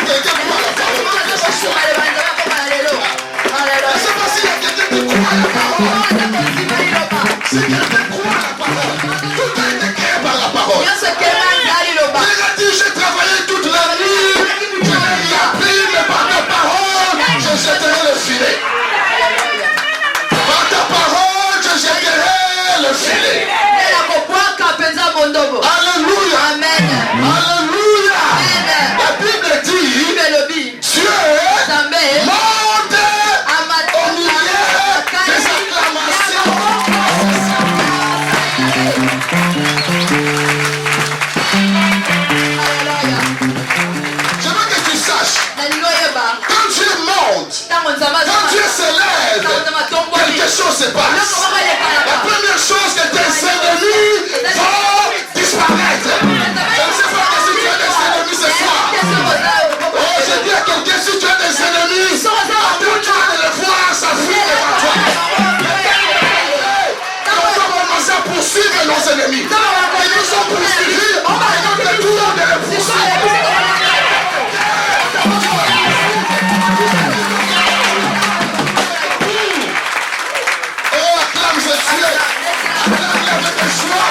quelqu'un croit à la parole de Dieu ce soir. Je ne sais pas s'il y a quelqu'un qui croit à la parole. Si quelqu'un croit à la parole, tout a été créé par la parole. J'ai dit, j'ai travaillé toute la nuit. Je n'ai rien pris, mais par ta parole, je jetterai le filet. Par ta parole, je jetterai le filet. Alléluia. Amen. Alléluia. La Bible dit, Dieu monte au milieu des acclamations. Je veux que tu saches, quand Dieu monte, quand Dieu s'élève, quelque chose se passe. La première chose que tes ennemis vont disparaître. Je ne sais pas si tu as des ennemis ce soir. Oh, je dis à quelqu'un, si tu as des ennemis, attends, tu vas les voir s'enfuir devant toi. On va commencer à poursuivre nos ennemis. Ils nous ont poursuivis, on va notre tour de les poursuivre. Oh, acclame ce Dieu. Acclame avec joie.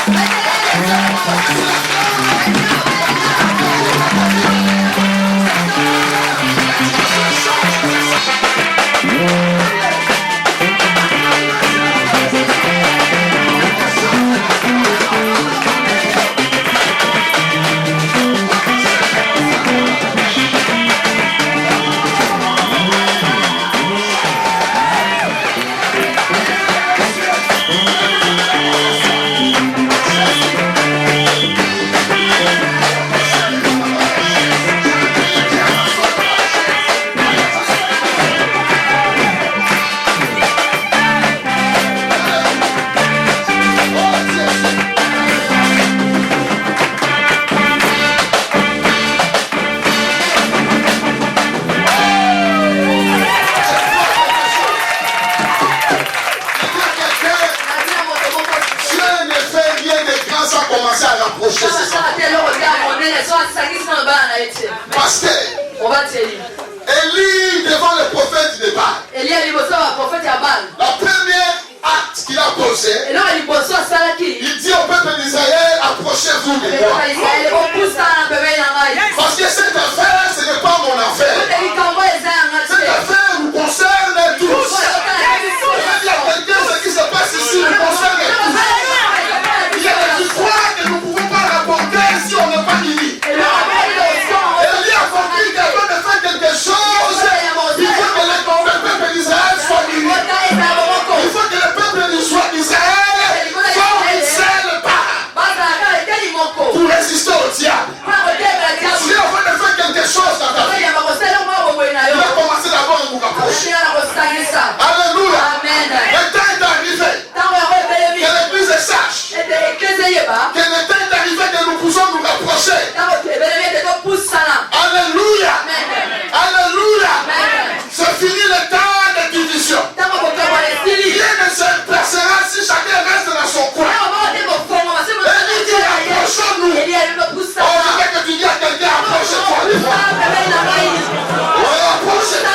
Pasteur, Élie devant le prophète de Baal. La première acte qu'il a posé, il dit au peuple d'Israël, approchez-vous de moi. Parce que cette affaire, ce n'est pas mon affaire. Cette affaire nous concerne tous. Il y a quelqu'un, ce qui se passe ici nous concerne tous. Il y a des histoires que nous ne pouvons pas rapporter si on n'est pas unis. Élie a compris qu'avant de faire quelque chose, il faut que le peuple d'Israël soit uni. Il faut que le peuple d'Israël forme une seule part pour résister au diable. Si on veut faire quelque chose dans ta vie, il va commencer d'abord à nous rapprocher. Alléluia. Le temps est arrivé que l'église sache que le temps est arrivé que nous puissions nous rapprocher. Alléluia. Alléluia. C'est fini le temps de division. Rien ne se placera si chacun reste dans son coin. Et il dit approchons-nous. Oh, je veux que tu dis à quelqu'un approche-toi. Oh, approche-toi.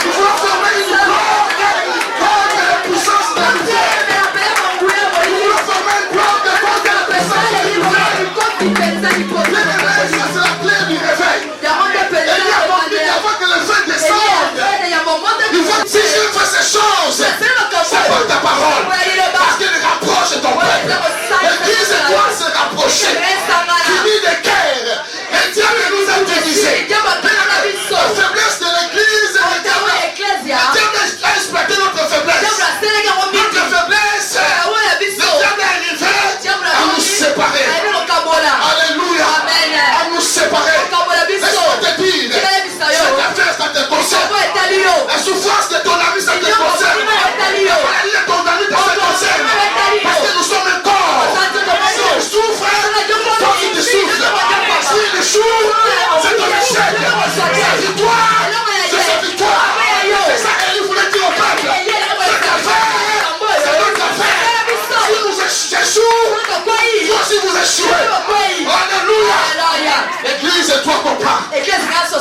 Il faut former une bloc contre la puissance de Dieu. Il faut former une bloc contre la puissance de Dieu. Ça c'est la clé du réveil. Et il y a avant que le feu descende. Si Dieu fait ces choses, c'est par ta parole. Parce qu'il rapproche ton peuple. L'église doit se rapprocher. Fini de guerre. Le diable nous a divisés. La faiblesse de l'église, le diable a exploité notre faiblesse. Notre faiblesse, le diable est arrivé à nous séparer. Alléluia. À nous séparer. Laisse-moi te dire, cette affaire, ça te concerne. La souffrance de ton ami, ça te concerne. La maladie de ton ami, ça te concerne. Parce que nous sommes un corps. Si on souffre, toi qui te souffles. Si il souffre, c'est ton échec. Sa victoire, c'est sa victoire. C'est ça qu'elle voulait dire au peuple. Cette affaire, c'est notre affaire. Si nous échouons, toi aussi vous échouez. Alléluia. L'église doit comprendre.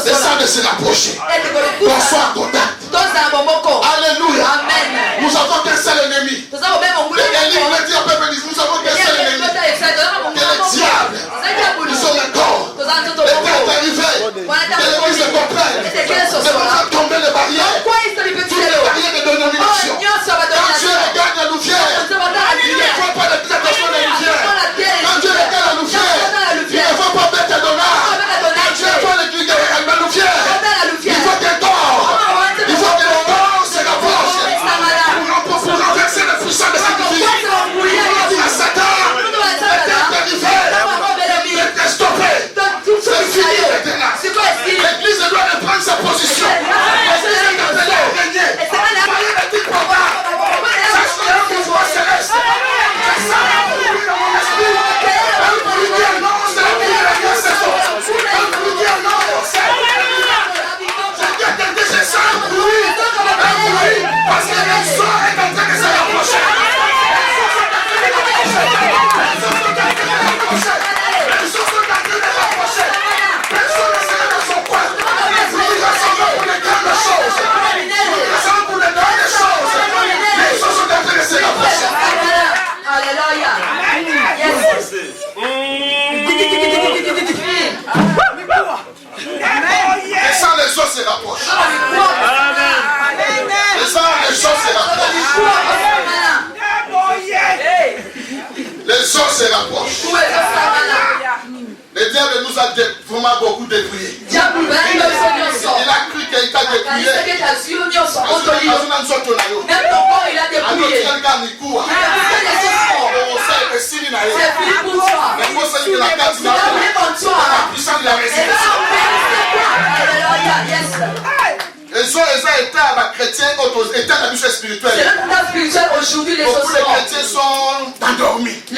Laissant de se rapprocher. Bonsoir, contact. Alléluia. Nous avons qu'un seul ennemi. Et Élie veut dire au peuple, nous avons qu'un seul ennemi. Que le diable. Nous sommes d'accord. Le temps est arrivé. Que l'église se comprenne. C'est pour faire tomber les barrières. Toutes les barrières de dénomination. Quand Dieu regarde la louvière, il ne faut pas de plantation de louvière. Quand Dieu regarde la louvière, il ne faut pas mettre de l'art. Quand Dieu voit la louvière, il faut qu'un corps. Il faut que le corps se rapproche. Pour renverser le puissant de cette vie. À Satan, le terrifié, le stoppé. C'est fini maintenant. L'église doit reprendre sa position. L'église est appelée à régner. Voyez le petit pouvoir. Sache que le pouvoir céleste. C'est ça. Mon esprit. Un bruit dire non, c'est la vie de la vie saison. Un bruit dire non, c'est la vie. Je dis à quelqu'un, je sens un bruit. Un bruit. Parce que le soir est en train de se rapprocher. Les choses se rapprochent. Les choses se rapprochent. Les choses se rapprochent. Le diable nous a vraiment beaucoup dépouillés. Il a cru qu'il t'a dépouillé. Même ton corps, il a dépouillé. C'est fini pour toi. La puissance de la résurrection. Les gens étaient à chrétiens, étaient à la mission spirituelle. Aujourd'hui, les beaucoup de chrétiens sont endormis. Ils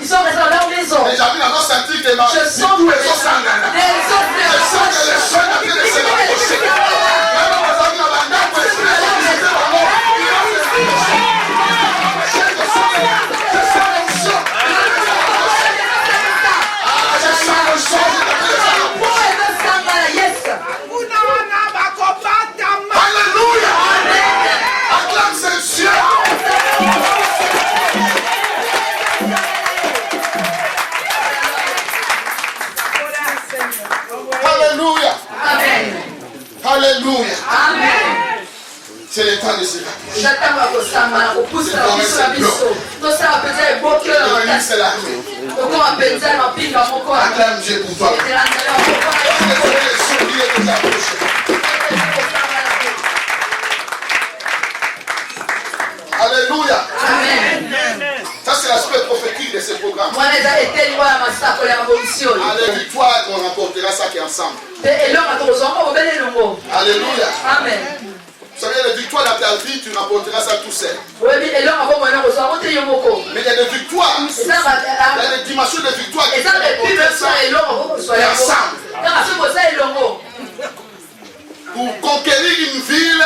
sont restés dans leur maison. Je sens que les gens sont en train de se rapprocher. Alléluia. Acclame ce Dieu. Alléluia. Amen. Alléluia. Amen. C'est le temps de se rapprocher. C'est l'armée. Acclame Dieu pour toi. Alléluia. Amen. Ça c'est l'aspect prophétique de ce programme. La victoire qu'on remportera ça qui est ensemble. Alléluia. Amen. Vous savez, les victoires dans ta vie, tu n'apporteras ça tout seul. Mais il y a des victoires. Il y a des dimensions de victoire qui sont ensemble. Pour conquérir une ville,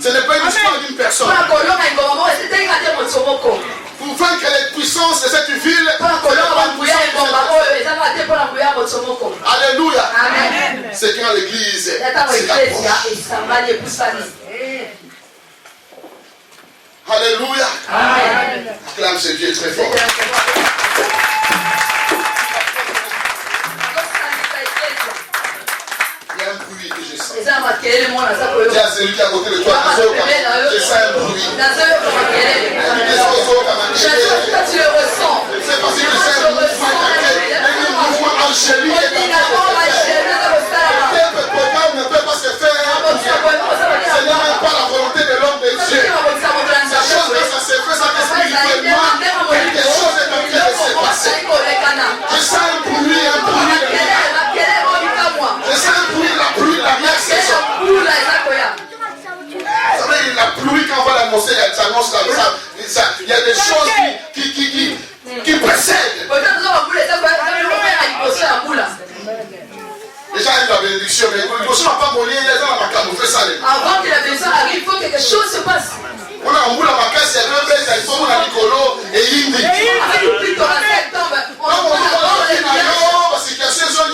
ce n'est pas une histoire d'une personne. Pour vaincre les puissances de cette ville, alléluia. C'est quand l'église alléluia. Acclame ce Dieu très fort. Il y a un bruit que je sens. Dis à celui qui est à côté de toi, je sens un bruit. Tu le ressens. C'est parce que je sens un mouvement angélique. Le programme ne peut pas se faire. Ce n'est même pas la volonté de l'homme de Dieu. Ces choses que ça se fait, ça fait spirituellement. Quelque chose est en train de se passer. Je sens un bruit de je sens un bruit de la pluie de la saison. Vous savez, la pluie, quand on va l'annoncer, ça annonce comme ça. Il y a des choses qui précèdent. Déjà, il y a la bénédiction, mais le ne va pas mourir, les gens on fait ça. Avant que la bénédiction arrive, il faut que quelque chose se passe. On a un bout à ma casse, il y a deux bêtes, il faut qu'on a Nicolo et Indi. Avec le plus tôt en septembre, on a parce que ces gens,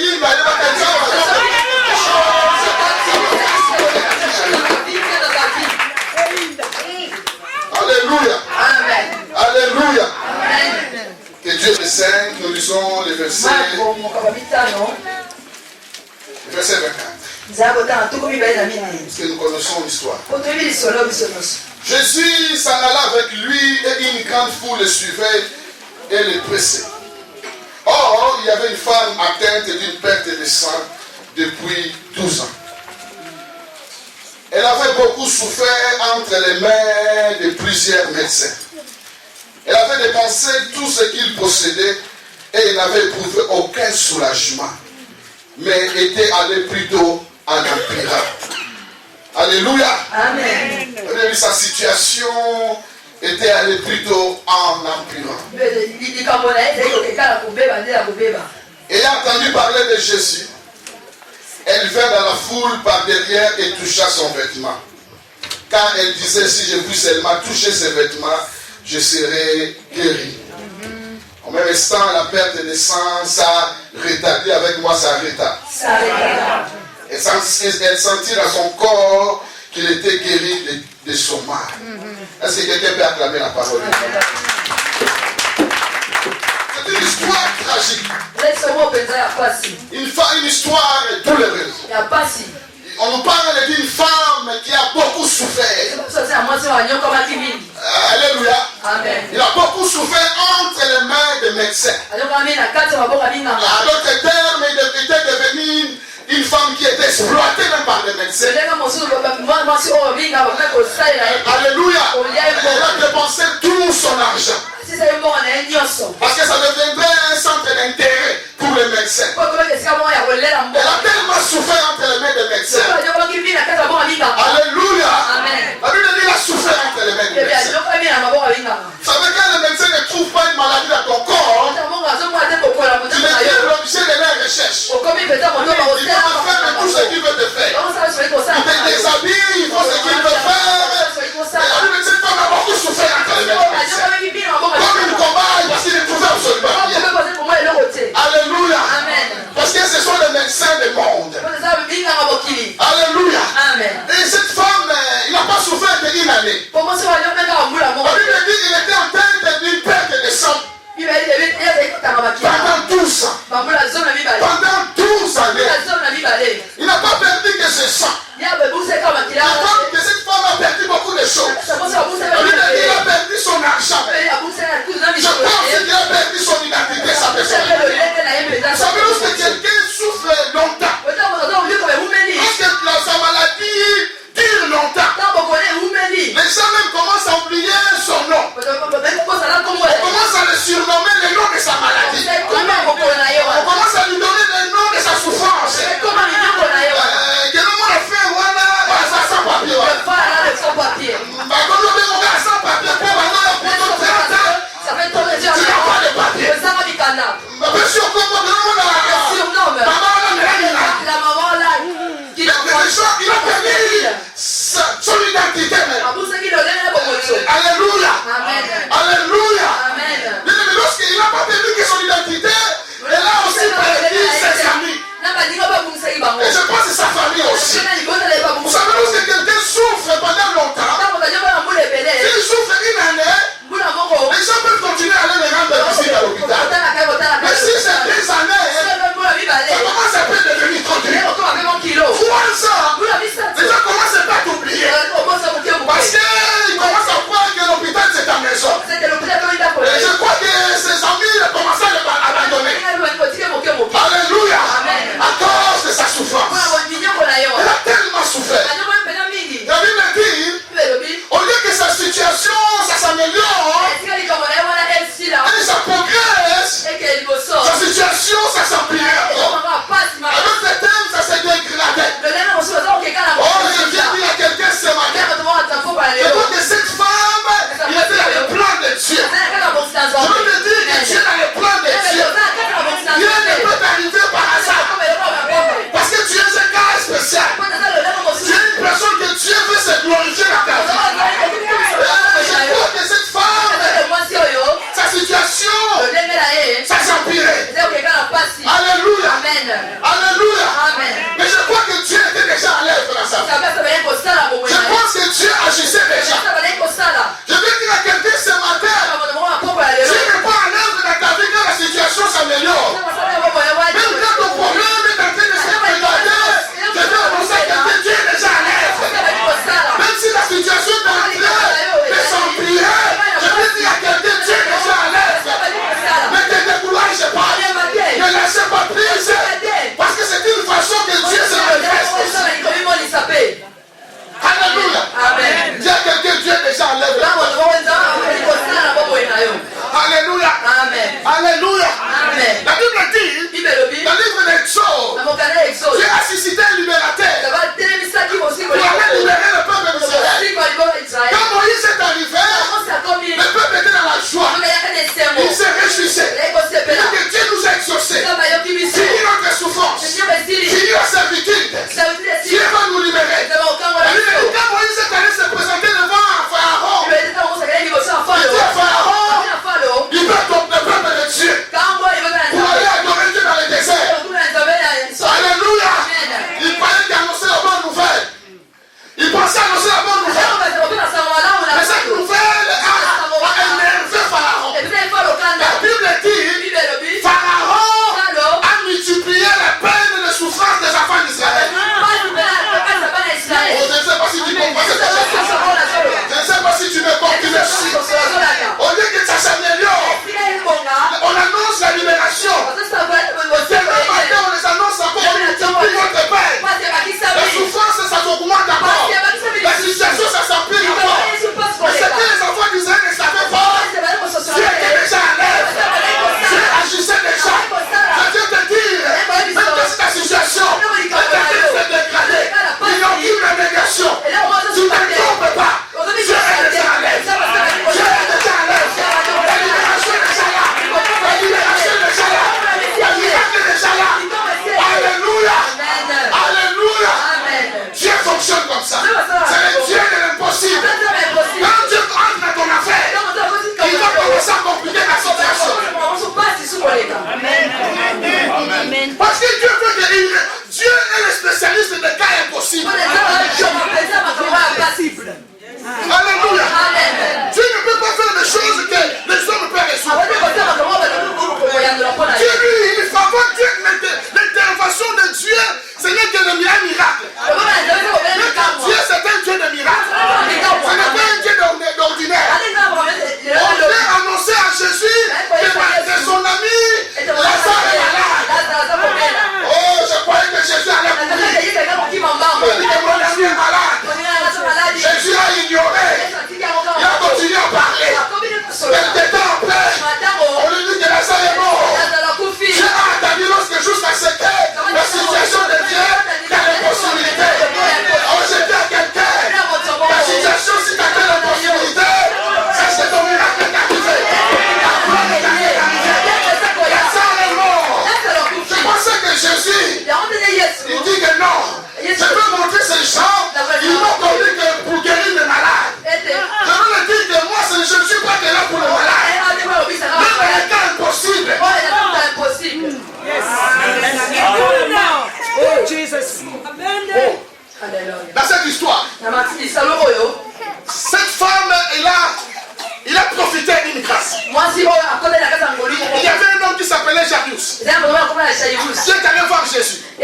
Verset 24. Parce que nous connaissons l'histoire. Jésus s'en alla avec lui et une grande foule le suivait et le pressait. Or, il y avait une femme atteinte d'une perte de sang depuis 12 ans. Elle avait beaucoup souffert entre les mains de plusieurs médecins. Elle avait dépensé tout ce qu'il possédait et elle n'avait éprouvé aucun soulagement, mais était allée plutôt en empirant. Alléluia. Amen. Sa situation était allée plutôt en empirant. Ayant entendu parler de Jésus, elle vint dans la foule par derrière et toucha son vêtement. Car elle disait, si je puis seulement toucher ses vêtements, je serai guéri. En même instant, la perte de sang, ça rétablit avec moi, ça rétablit. Elle sentit dans son corps qu'il était guéri de son mal. Est-ce que quelqu'un peut acclamer la parole de Dieu? C'est une histoire tragique. Une histoire douloureuse. On nous parle d'une femme qui a beaucoup souffert. Alléluia. Amen. Il a beaucoup souffert entre les mains des médecins. À d'autres termes, il était devenu une femme qui était exploitée même par les médecins. Alléluia. Elle a dépensé tout son argent. Parce que ça deviendrait un centre d'intérêt pour les médecins. Elle a tellement souffert entre les mains des médecins. Alléluia. La Bible dit qu'elle a souffert entre les mains des médecins. Ça veut dire que les médecins ne trouvent pas une maladie dans ton corps. Tu deviens l'objet de leur recherche. Ils vont faire tout ce qu'ils veulent te faire. Ils te déshabillent, ils font ce qu'ils veulent faire. La Bible dit qu'on a beaucoup souffert entre les mains des médecins. Comme une cobaye parce qu'ils ne trouvaient absolument rien. Alléluia. Amen. Parce que ce sont les médecins du monde. Alléluia. Amen. Et cette femme, il n'a pas souffert d'une année. La Bible dit qu'il était en train d'une perte de sang. Pendant 12 ans. Pendant 12 années. Il n'a pas perdu que ce sang. Cette femme a perdu beaucoup de choses. La Bible dit qu'il a perdu son argent. Je pense qu'il a perdu son identité, sa personnalité. Savez-vous que quelqu'un souffre longtemps? Parce que sa maladie dure longtemps. Les gens même commencent à oublier son nom. On commence à le surnommer le nom de sa maladie. On commence à lui donner le nom de sa souffrance. Que le monde a fait, voilà, ça papier. Amen. Parce que Dieu veut que Dieu est le spécialiste des cas impossibles. Alléluia. Dieu ne peut pas faire des choses que les hommes peuvent résoudre. Dieu lui, il favore Dieu, l'intervention de Dieu, ce n'est que le miracle. Dieu, c'est un Dieu de miracle. Ce n'est pas un Dieu d'ordinaire. On peut annoncer à Jésus que son ami Lazare est malade. Oh, je croyais que Jésus allait mourir. Mon ami est malade. Jésus a ignoré. Il a continué à parler. Quelques temps après, on lui dit que Lazare est mort. Dieu a attendu lorsque jusqu'à ce que la situation devient qu'il y a des possibilités. Alors je dis à quelqu'un, la situation, si tu as la possibilité, c'est ton miracle qui est arrivé. La gloire est arrivée. Lazare est mort. Je pensais que Jésus, il dit que non. Je veux montrer ces gens, ils m'ont connu que pour guérir les malades. Je veux le dire que moi, je ne suis pas que là pour les malades. Même les cas impossibles. Oh, Jesus. Dans cette histoire, cette femme, il a profité d'une grâce. Il y avait un homme qui s'appelait Jairus. Dieu est allé voir Jésus. Il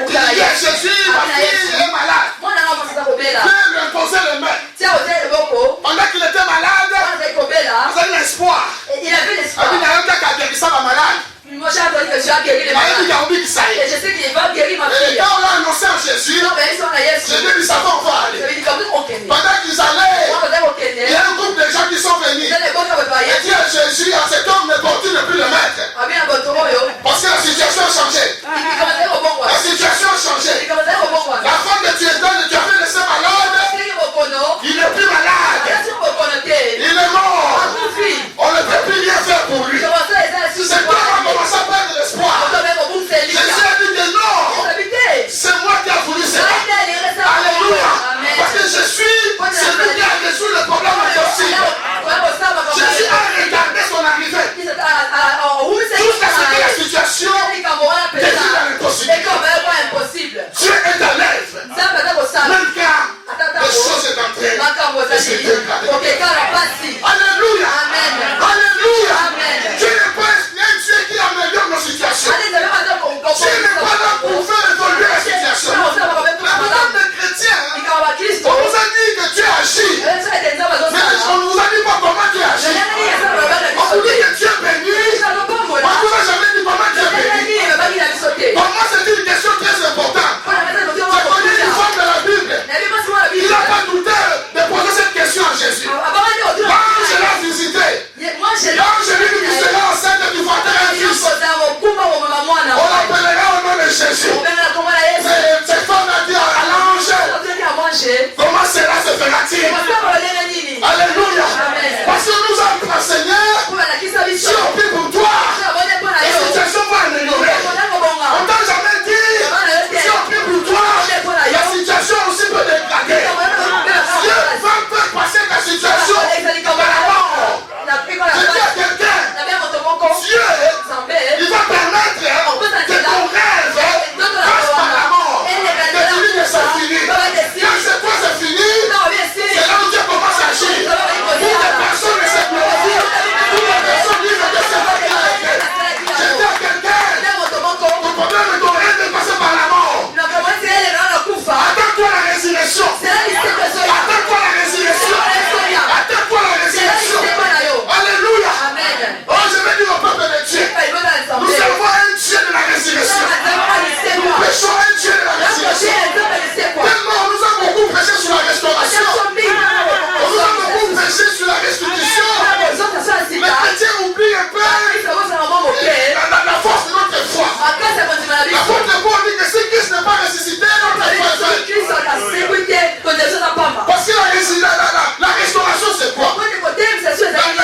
dit à Jésus, ma fille est malade. Dieu lui imposait les mains. Pendant qu'il était malade, vous avez l'espoir. Il a vu l'espoir. Il a vu qu'il malade. Il a dit que ça y est. Et quand on l'a annoncé à Jésus, Jésus dit ça va, on va aller. Pendant qu'ils allaient, il y a un groupe de gens qui sont venus. Et dit à Jésus, à cet homme ne continue plus le maître. Parce que la situation a changé. La situation a changé. La femme que tu es donne, tu as fait laisser malade. Il n'est plus malade. Il est mort. On ne peut plus rien faire pour lui. C'est toi qui as commencé à perdre l'espoir. Jésus a dit que non. C'est moi qui a voulu cela. Alléluia. Parce que je suis celui qui a résolu le problème impossible. Jésus a retardé son arrivée. Jusqu'à ce que la situation devienne l'impossible. Dieu est à l'œuvre. Même quand les choses sont en train de se dégrader. Alléluia. Alléluia. Dieu n'est pas un Dieu qui améliore nos situations. Dieu n'est pas là pour faire évoluer la situation. La plupart des chrétiens, on nous a dit que Dieu agit. Mais on ne nous a dit pas comment Dieu agit. On vous dit que Dieu bénit. On ne vous a jamais dit comment Dieu bénit. Pour moi, c'est une question très importante. J'ai connu une femme de la Bible. Il n'a pas douté de poser cette question à Jésus. L'ange l'a visité. L'ange lui dit qu'il sera enceinte du ventre d'un fils. On l'appellera au nom de Jésus. Cette femme a dit à l'ange, comment cela se fera-t-il? Alléluia. Parce que nous avons Seigneur, si on prie pour toi, la situation va améliorer. On t'a jamais dit, si on prie pour toi, la situation aussi peut dégrader. Dieu va faire passer ta situation à la mort. Je dis à quelqu'un, Dieu, il va permettre que ton rêve passe par la mort. Que tu dis que c'est fini. Quand c'est toi, c'est fini. C'est là où Dieu commence à agir. Pour que personne ne se glorifie. Pour que personne ne dise que c'est pas quelqu'un. Je dis à quelqu'un, ton problème de ton rêve est passé par la mort. Attends-toi la résurrection. Attends-toi la résurrection. Attends-toi la résurrection. Alléluia. Oh, je vais dire au peuple de Dieu. Nous servons un Dieu de la résurrection. Nous prêchons un Dieu de la résurrection. Tellement on nous a beaucoup prêché sur la restauration. On nous a beaucoup prêché sur la restitution. Les chrétiens oublient un peu la force de notre foi. L'apôtre Paul dit que si Christ n'est pas ressuscité, notre foi est vaine. Parce que la restauration c'est quoi?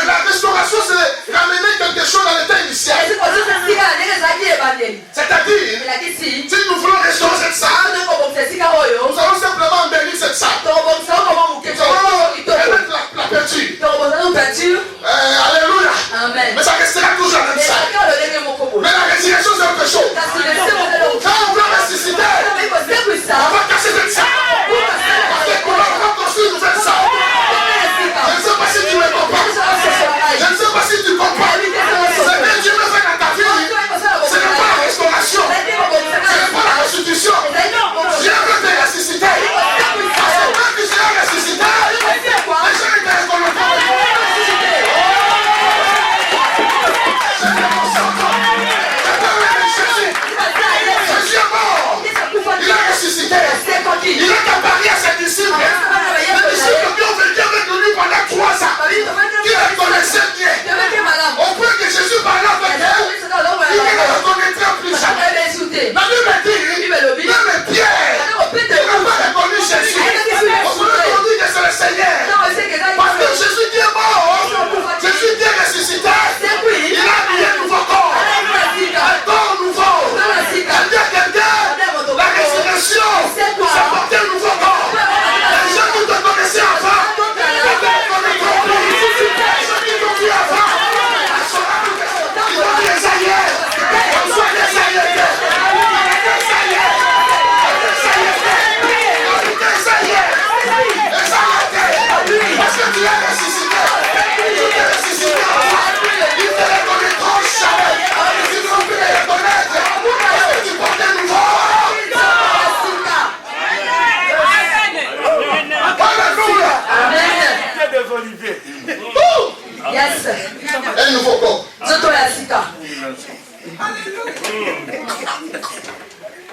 La restauration c'est ramener quelque chose à l'état initial. C'est-à-dire, si nous voulons restaurer cette salle, nous allons simplement embellir cette salle. Nous allons mettre la peinture. Alléluia. Mais ça restera toujours la même salle. Mais la résurrection c'est autre chose.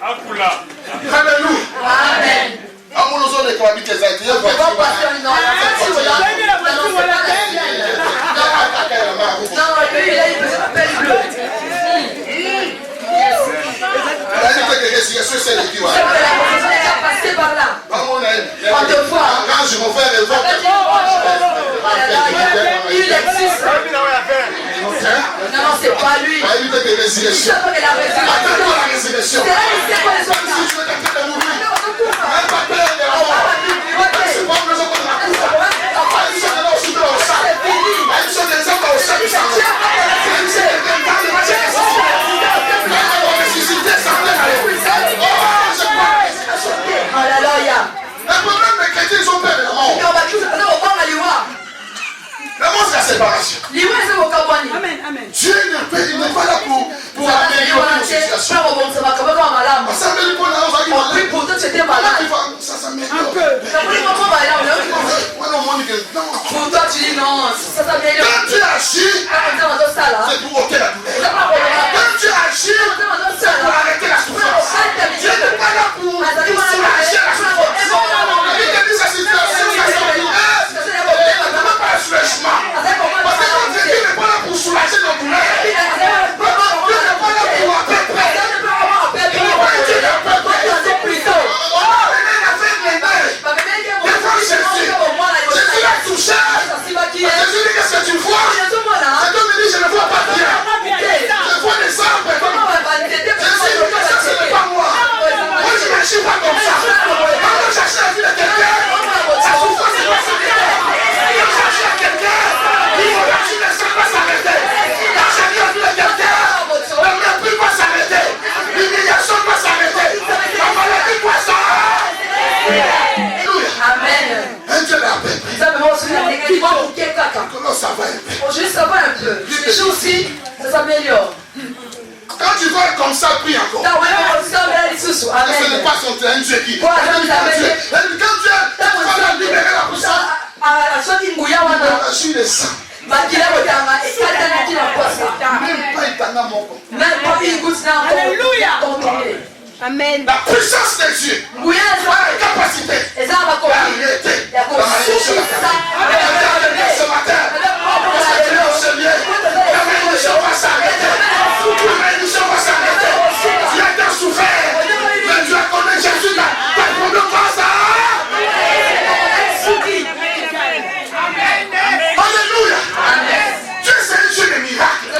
Alléluia. Amen. Je mon frère il existe. Non, c'est pas lui. Il dit que résurrection. Attends-toi la résurrection. Si tu veux quelqu'un de mourir, même pas peur de la mort. C'est pas une raison pour la coupe. Ils sont là aussi dans le sac. Ils sont des hommes dans le sac. Ils sont des Alléluia. Le problème des chrétiens, ils ont peur de la mort. La mort, c'est la séparation. Amen, amen. Dieu n'est pas là pour améliorer nos situations. Ça s'améliore. Pour toi, tu dis non, ça s'améliore. Quand tu agis, c'est pour ôter la douleur. Quand tu agis, c'est pour arrêter la souffrance. Dieu n'est pas là pour soulager la souffrance. Il te dit sa situation, sa douleur, il ne demande pas un soulagement. Parce que Dieu n'est pas là pour soulager nos douleurs. Dieu n'est pas là pour à peu près. Dieu n'est pas là Jésus l'a touché. Jésus dit qu'est-ce que tu vois? Cet homme me dit je ne vois pas bien. Je vois des arbres. Jésus dit que ça ce n'est pas moi. Moi je n'agis pas comme ça. Quand j'agis la vie de quelqu'un, sa souffrance ne va pas s'arrêter. Quand j'agis à quelqu'un, l'hymorragie ne va pas s'arrêter. Quand j'agis la vie de quelqu'un, le mépris va s'arrêter. L'humiliation va s'arrêter. La maladie va s'arrêter. Amen. Un Dieu l'a appelé. Comment ça va un peu? Aujourd'hui, ça va un peu. Les jours aussi, ça s'améliore. Quand tu vois comme ça, prie encore. Ce n'est pas son un Dieu qui. Quand Dieu va libérer la puissance, je suis le sang. Même pas éternel mon corps. Alléluia. Amen. La puissance de Dieu a la capacité d'arrêter la malédiction. Ce matin, la malédiction va s'arrêter. La malédiction va s'arrêter. Tu as bien souffert, mais tu as connu Jésus. Ta problème va s'arrêter. Alléluia. Dieu c'est un Dieu de miracles.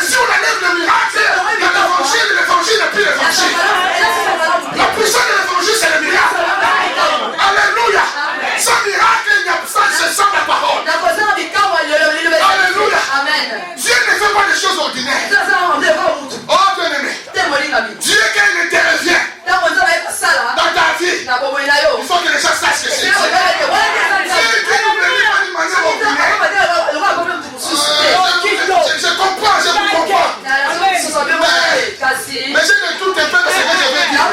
Si on enlève le miracle, l'évangile n'est plus l'évangile. La puissance de l'évangile, c'est le miracle. Alléluia. Sans miracle, il n'y a pas sans la parole. Alléluia. Dieu ne fait pas des choses ordinaires. Oh bien-aimé, Dieu quand il intervient dans ta vie, il faut que les gens sachent que c'est Dieu. Je comprends, je vous comprends. Mais j'ai de tout un peu de ce que je vais dire.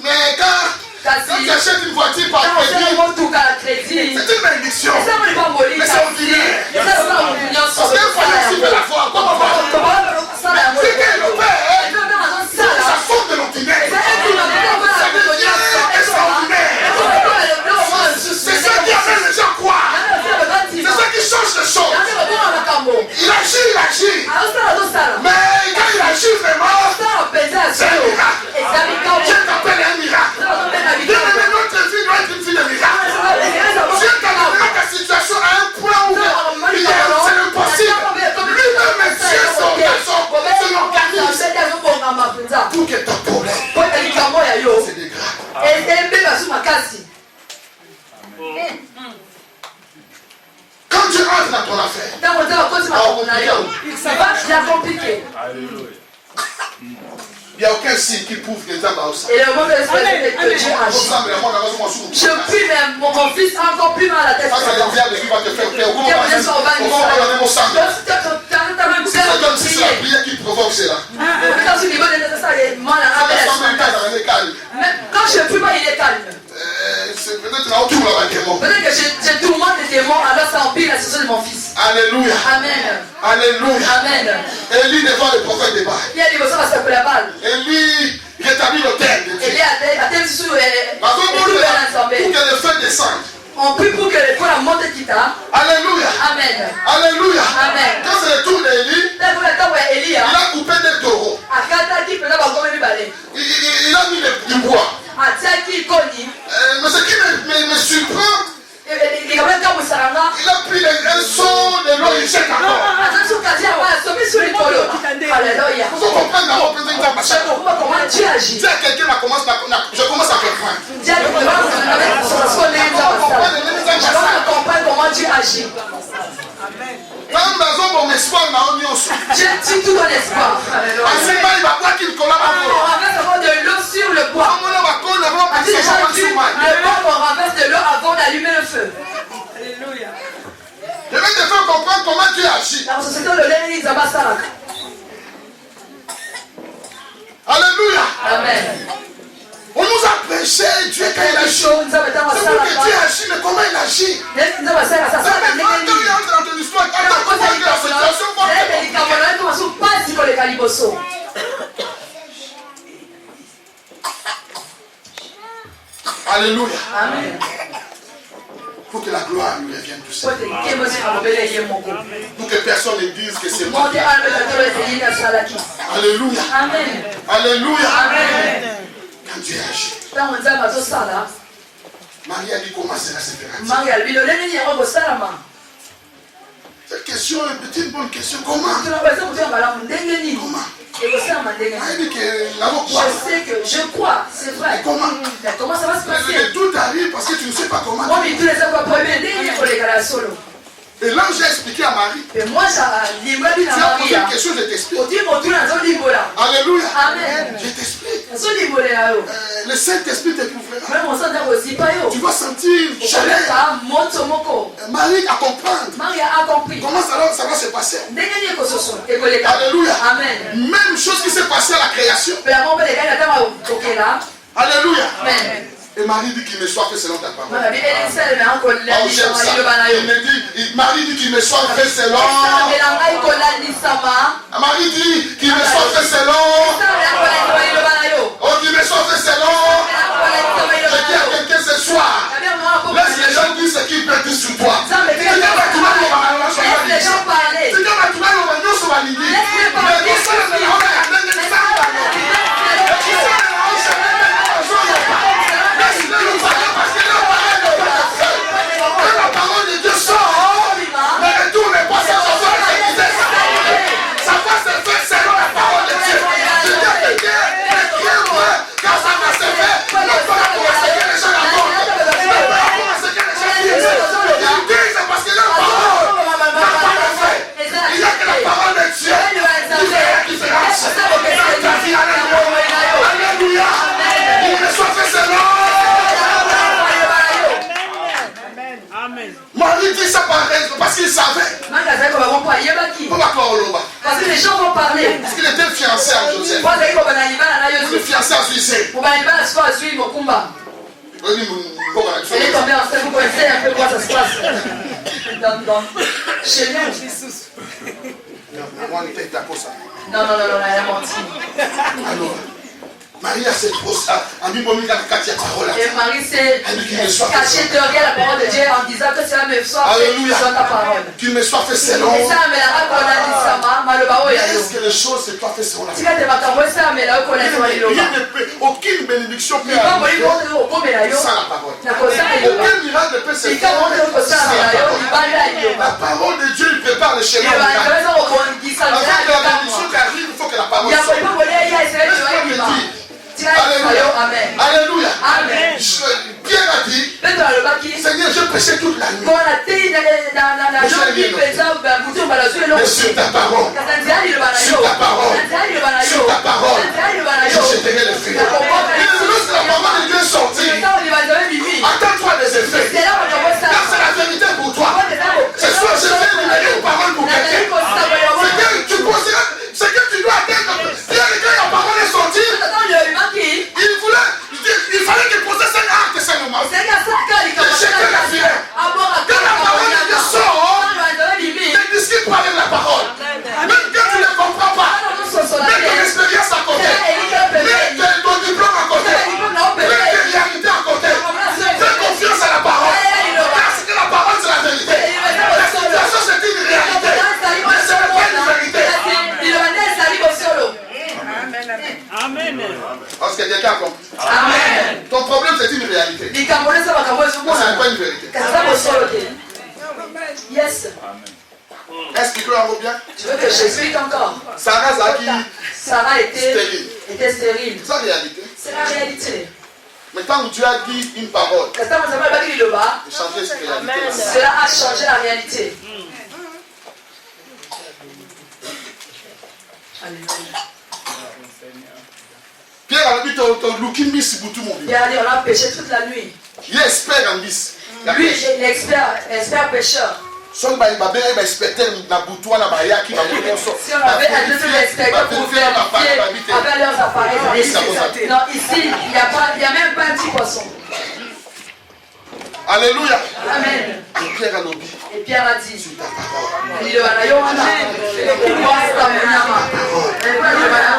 Mais quand tu achètes une voiture par crédit, c'est une bénédiction. Mais c'est ordinaire. Parce qu'il faut aussi la foi. Comment faire? C'est qu'il le fait. Ça sort de l'ordinaire. Ça devient extraordinaire. C'est ça qui amène les gens à croire. C'est ça qui change les choses. Il agit. Mais quand il agit vraiment, c'est un miracle. Dieu t'appelle un miracle. Dieu met notre vie doit être une vie de miracle. Dieu t'a amené ta situation à un point où c'est impossible. Lui-même est Dieu, son organisme. Pour que ton problème se dégrade. Quand tu entres dans ton affaire, il n'y a aucun signe qui prouve que les hommes ont ça. Je prie, mais mon fils a encore plus mal à la tête. Ça, c'est le diable qui va te faire peur. Comment on va donner mon sang? C'est comme si c'est la prière qui provoque cela. Quand je prie, il est calme. C'est peut-être là où tu m'as démon. Peut-être que je tourmente les démons, alors ça empire la situation de mon fils. Alléluia. Amen. Alléluia. Amen. Élie devant le prophète de Baal. Il y a des personnes qui s'appellent On prie pour que le la monte quitte. Alléluia. Amen. Alléluia. Amen. Quand c'est le tour d'Élie, il a coupé des taureaux. Il a mis du bois. Mais ce qui me surprend, il a pris un son de l'eau, il jette encore. Alléluia. Il faut comprendre d'abord Comment Dieu agit. Dis à quelqu'un, je commence à comprendre. Je comprends comment Dieu agit. Quand nous avons mon espoir, Dieu tue tout ton espoir. on renverse de l'eau sur le bois. As-tu déjà vu le bois qu'on renverse de l'eau avant d'allumer le feu? Alléluia. Je vais te faire comprendre comment Dieu agit. Alléluia. Amen. On nous a prêché Dieu quand il agit. C'est pour que Dieu agit, mais comment il agit? Mais quand il entre dans ton histoire, quand tu as la situation, alléluia. Amen. Il faut que la gloire lui revienne tout seul. Pour que personne ne dise que c'est moi. Alléluia. Amen. Alléluia. Amen. Quand Dieu agit. Marie a dit comment cela se fera. Cette question est une bonne question. Comment? Comment? Je sais que je crois, c'est vrai. Comment? Comment ça va se passer? Tout arrive parce que tu ne sais pas comment. Et l'ange a expliqué à Marie. Et moi, tu as posé une question, je t'explique. Alléluia. Amen. Je t'explique. Le Saint-Esprit t'éprouverà. Tu vas sentir chaleur. Marie a compris. Comment ça va se passer? Alléluia. Amen. Même chose qui s'est passée à la création. Alléluia. Amen. Et Marie dit qu'il me soit fait selon ta parole. Oh, j'aime ça. Marie dit qu'il me soit fait selon. Marie dit qu'il me soit fait selon. Oh, qu'il me soit fait selon. Je dis à quelqu'un ce soir. Laisse les gens dire ce qu'ils peuvent dire sur toi. Marie dit ça par raison, parce qu'il savait. Parce que les gens vont parler. Parce qu'il était fiancé à Joseph. Il est fiancé à Suisse. Elle est tombée enceinte, vous connaissez un peu comment ça se passe. Chez nous. Non, elle a menti. Alors, Marie a cette pose à mi momi dans la parole. Et Marie s'est cachée derrière la parole de Dieu en disant que cela me soit fait selon ta parole. Qu'il me soit fait selon. Et ça me l'a est-ce que les choses se sont faites selon la parole? Aucune bénédiction peut arriver sans la parole. Aucun miracle peut se faire sans la parole. La parole de Dieu, il prépare le chemin. Avant que la bénédiction qui arrive, il faut que la parole soit. Alléluia. Alléluia. Amen. Pierre a dit, Seigneur, je péchais toute la nuit. Mais sur ta parole, je jeterai le feu. Lorsque la parole de Dieu est sortie, attends-toi des effets. Car c'est la vérité pour toi. Ce soir, je vais libérer une parole pour quelqu'un. C'est que tu dois attendre. Quand la parole est sortie, il fallait qu'il possède un acte seulement. Quand la parole de Dieu sort, ne discute pas avec la parole. Même quand tu ne comprends pas, même ton esprit Amen. Parce que quelqu'un a compris. Amen. Ton problème, c'est une réalité. Les Camerounais, ça va Cameroun, c'est Ça n'est pas une vérité. Yes. Est-ce que tu l'as bien? Tu veux que j'explique encore? Sarah Zaki Sarah était stérile. C'est la réalité. C'est la réalité. Mais quand tu as dit une parole, Quand on s'appelle Bakili Loba, tu changes cette réalité. cela a changé la réalité. Alléluia. Pierre a dit ton looking miss pour tout le monde. Il a dit on a péché toute la nuit. Il est expert en bis. Lui, il est expert pêcheur. Si on avait un expert na boutoua na baya qui va vous dire ça. Si on avait un deuxième expert pour vérifier avec leurs appareils, non, ici, il n'y a même pas un petit poisson. Alléluia. Amen. Et Pierre a lobby. Et Pierre a dit, C'est ta parole. il va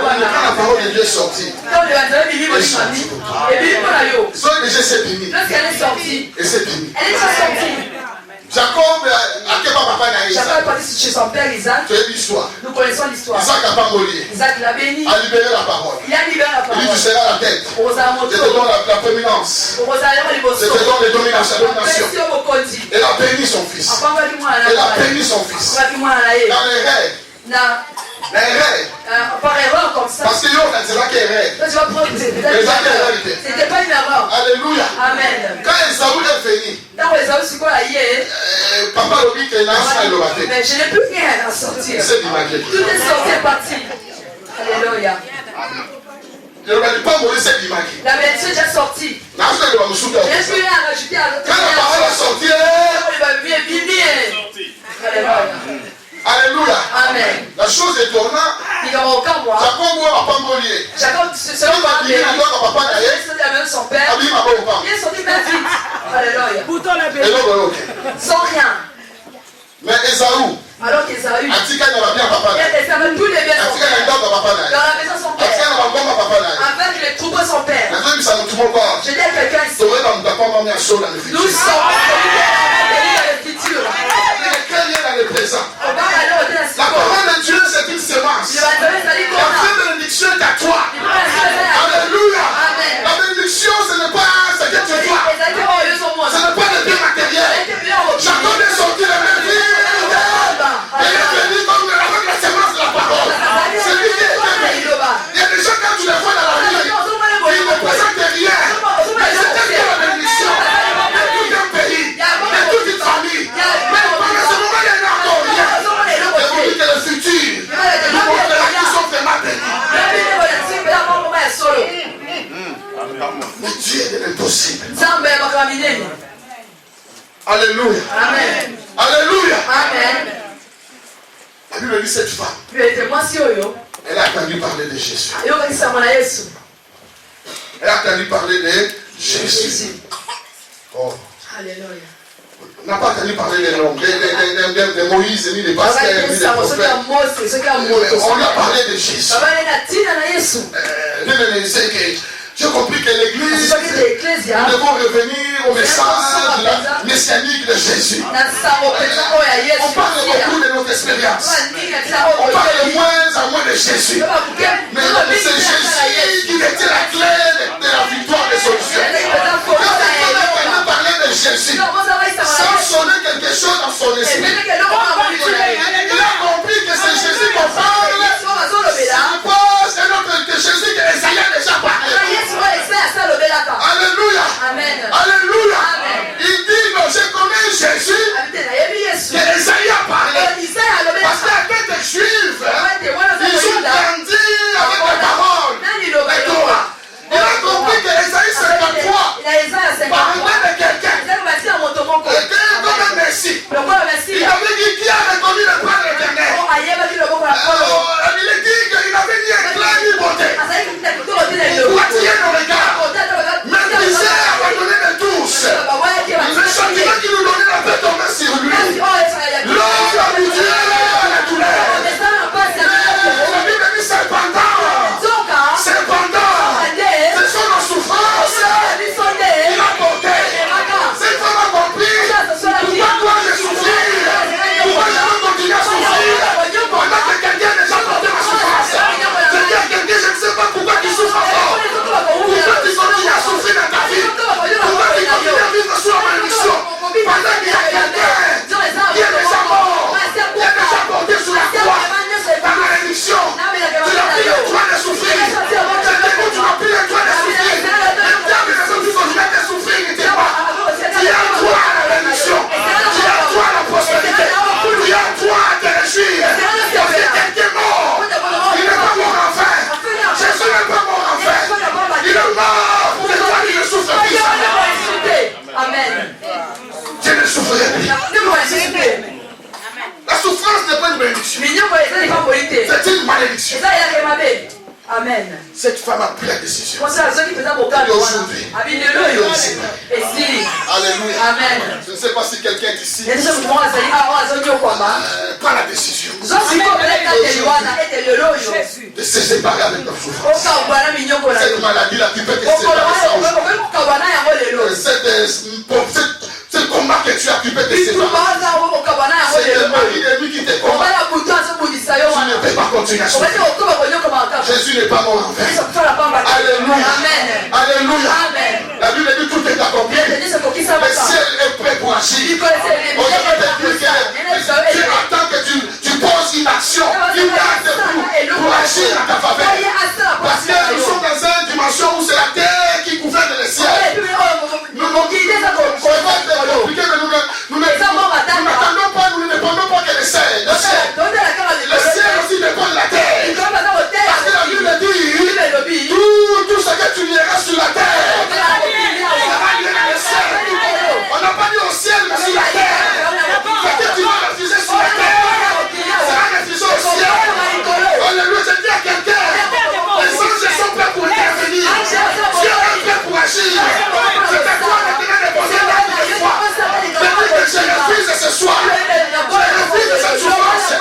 Quand la parole de Dieu est sortie, soyez déjà c'est fini. lorsqu'elle est sortie, Et c'est fini. elle est déjà sortie. Jacob a quel papa n'a Jacob est parti chez son père Isaac. Tu as l'histoire. Nous connaissons l'histoire. Isaac n'a pas molié. Isaac l'a béni. A libéré la parole. Il a libéré la Il dit tu parole. seras la tête. Je te donne la prééminence. Je te donne les dominations. Elle a béni son fils. Elle a béni son fils. Dans les rêves. Les rêves. Par erreur comme ça. Parce que yo, c'est là qu'elle rêve. Toi, tu vas prendre c'était pas une erreur. Alléluia. Amen. Quand Esaú est venu, Dans les hommes, c'est quoi la yé? papa a dit qu'il n'a pas le bâté. Mais je n'ai plus rien à sortir. C'est l'imagé. Tout est sorti et parti. Alléluia. Je ne vais pas mourir cette image. La vérité est déjà sortie. Je n'ai Je n'ai plus rien à rajouter à l'autre. quand la parole est sortie, Il va bien, bien, bien. Alléluia. alléluia. Amen. La chose est tournante. Il n'y aura aucun mois. Jacob a pas molié. Jacob, selon Il moi, a dit à papa il est même son père. il m'a pas Il est sorti même vite. Alléluia. Pourtant la Et béni. donc, Sans rien. mais Esaú, Alors qu'Esaü, Atika n'a bien papa. il avait tous les biens de son Atika n'a père. pas papa. Dans la maison de son Atika père. n'a pas papa. Afin qu'il ait trouvé son père. Maintenant, ça ne trouve pas. Je dis à quelqu'un ici. Tu aurais dans ta pas mis un saut dans le Nous futur. sommes dans le futur. Quelqu'un est dans le présent. On va aller au La destin. parole de Dieu, c'est une sémence. Il va donner sa vie La comme fin de bénédiction est à toi. ça. Alléluia. Amen. La bénédiction, ce n'est pas ce que tu vois. Ce n'est pas le bien matériel. Jacob est sorti de la vie. Il est venu comme avec la sémence de la parole. C'est lui qui est venu. Il y a des gens, quand tu les vois dans la vie, ils ne présentent rien. Mais c'est tellement la bénédiction. De tout un pays, de toute une famille. Mais pendant ce moment, il n'y a encore rien. Et vous dites que le futur, nous montrera qu'ils sont vraiment bénis. Mais Dieu est de l'impossible. Alléluia. Amen. Alléluia. Amen. La Bible dit cette femme, elle a entendu parler de Jésus. Elle a entendu parler de Jésus. Oh. Alléluia. On n'a pas entendu parler des noms, de Moïse, ni des pasteurs, ni des prophètes. On a parlé de Jésus. C'est que j'ai compris que l'église, nous devons revenir au message messianique de Jésus. On parle beaucoup de notre expérience. On parle de moins en moins de Jésus. Mais c'est Jésus qui était la clé de la victoire des solutions. Quand on parler de Jésus, sans sonner quelque chose dans son esprit, il a compris que c'est Jésus qu'on parle. C'est notre Jésus que Esaïe a déjà parlé. Alléluia. Alléluia. Il dit, non, je connais Jésus que Esaïe a parlé. Parce qu'à tête juive, ils ont grandi avec la parole. Pour que toi qui ne souffres plus. Amen. Je ne souffrirai plus. La souffrance n'est pas une bénédiction. C'est une malédiction. Amen. Cette femme a pris la décision. Aujourd'hui. Alléluia. Amen. Je ne sais pas si quelqu'un est ici. Prends la décision de se séparer avec ta souffrance. Cette maladie-là qui peut te séparer. C'est le combat que tu as qui peut te séparer. C'est le mari de lui qui te combat. Tu ne peux pas continuer à souffrir. Jésus n'est pas mort en vain. Alléluia. Alléluia. La Bible dit tout est accompli. Le ciel est prêt pour agir. Aujourd'hui, tu attends que tu poses une action, une acte pour agir à ta faveur. Parce que nous sommes dans une dimension où c'est la terre qui gouverne le ciel. Nous n'attendons pas, nous ne dépendons pas que le ciel. Le ciel aussi dépend de la terre. Parce que la Bible dit, tout ce que tu lieras sur la terre, sera lié dans le ciel. On n'a pas dit au ciel, mais sur la terre. Ce que tu vas refuser sur la terre, sera refusé au ciel. Alléluia, je dis à quelqu'un, les anges sont prêts pour intervenir. Dieu est prêt pour agir. C'est à toi maintenant de poser la première fois. Je refuse ce soir. Je refuse cette souffrance. Je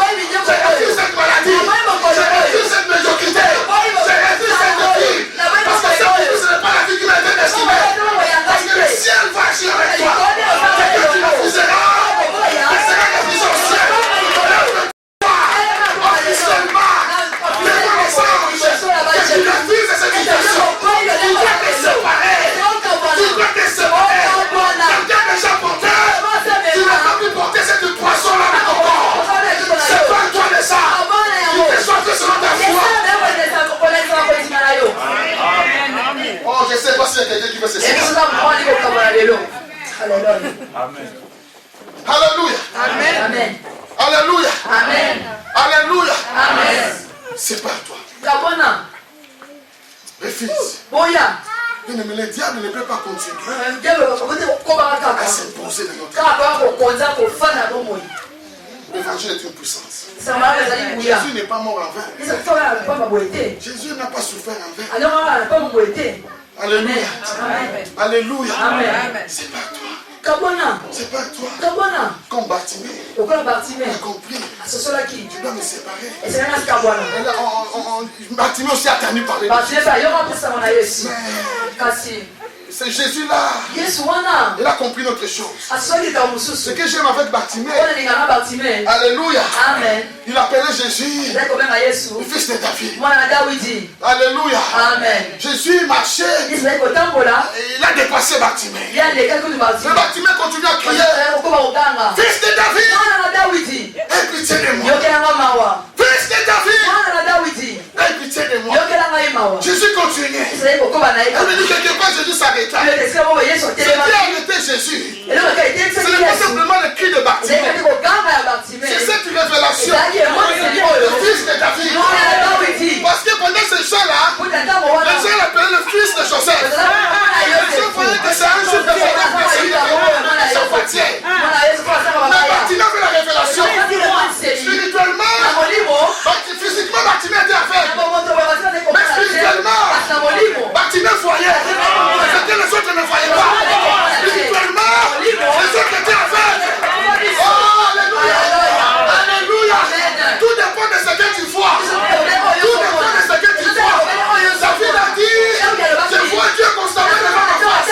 refuse cette maladie. Je refuse cette médiocrité. Je refuse cette vie. Parce que cette vie, ce n'est pas la vie qui m'a été destinée. Parce que le ciel va agir avec toi. Ce que tu refuseras, ce sera refusé au ciel. Officiellement, devant les anges, que tu refuses cette situation. Tu dois te séparer. Tu dois te séparer. Quelqu'un déjà porté. Tu n'as pas pu porter cette poisson-là avec ton corps. Sépare-toi de ça. Tu te sois selon ta foi. Oh, je ne sais pas s'il y a quelqu'un qui veut se séparer. Amen. Alléluia. Amen. Alléluia. Amen. Alléluia. Amen. Sépare-toi. Kabona. Refuse. Boya. Mais le diable ne peut pas continuer à s'imposer dans notre vie. L'évangile est une puissance. Jésus n'est pas mort en vain. Jésus n'a pas souffert en vain. Alléluia. Alléluia. C'est pas toi. C'est pas toi. Comme Bartimée. A compris. Tu dois me séparer. Bartimée aussi a tenu par les c'est Jésus-là. Il a compris notre chose. Ce que j'aime avec Bartimée. Alléluia. Amen. Il appelait Jésus le fils de David. Alléluia. Amen. Jésus marchait. Il a dépassé Bartimée. Mais Bartimée continue à crier. Fils de David. Aie pitié de moi. Fils de David. Aie pitié de moi. Jésus continuait. Elle me dit quelque part Jésus s'arrêta. Ce qui a arrêté Jésus, ce n'est pas simplement le cri de Bartimée. C'est cette révélation. Le fils de David. Parce que pendant ce chant-là, les gens l'appelaient le fils de Joseph. Les gens croyaient que c'est un jour de fatigue. Mais Bartimée avait la révélation. Spirituellement, physiquement, Bartimée était aveugle. Mais spirituellement, Bartimée voyait. Ce que les autres ne voyaient pas. Spirituellement, les autres étaient aveugles. Oh, alléluia. Alléluia. Tout dépend de ce que tu vois. Tout dépend de ce que tu vois. David a dit, je vois Dieu constamment devant ma face.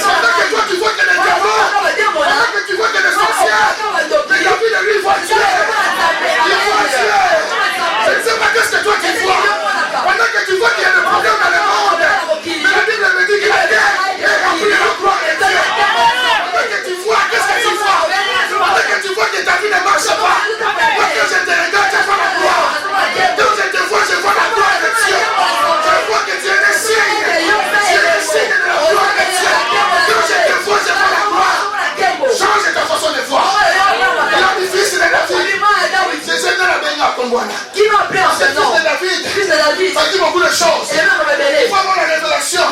Pendant que toi tu vois que les démons, pendant que tu vois que les sorcières, mais David lui il voit Dieu. Il voit Dieu. Je ne sais pas qu'est-ce que toi tu vois. Pendant que tu vois qu'il y a des problèmes dans le monde, mais la Bible me dit qu'il a est rempli de la gloire de Dieu. Pendant que tu vois, qu'est-ce que tu vois? Pendant que tu vois que ta vie ne marche pas, moi que je te regarde, je vois la gloire. Quand je te vois, je vois la gloire de Dieu. Je vois que tu es le signe. Tu es le signe de la gloire de Dieu. Quand je te vois, je vois la gloire. Change ta façon de voir. Il a dit fils de David. C'est ça la béni à ton Bwana. Qui m'a appelé en ce nom? Fils de David. Ça dit beaucoup de choses. Il faut avoir la révélation.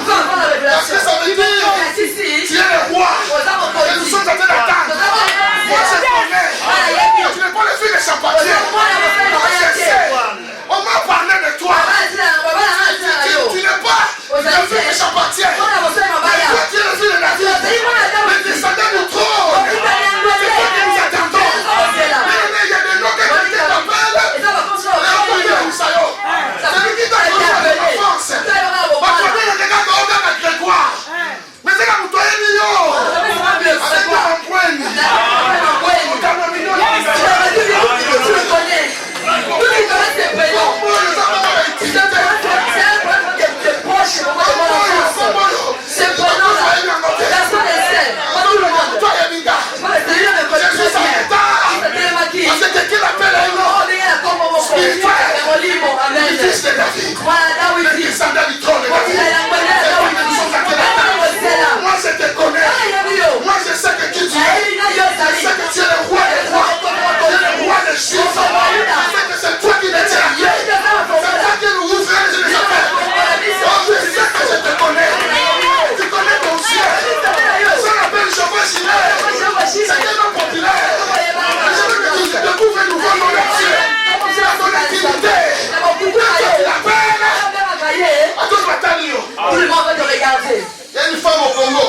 Tout le monde va te regarder. Il y a une femme au Congo.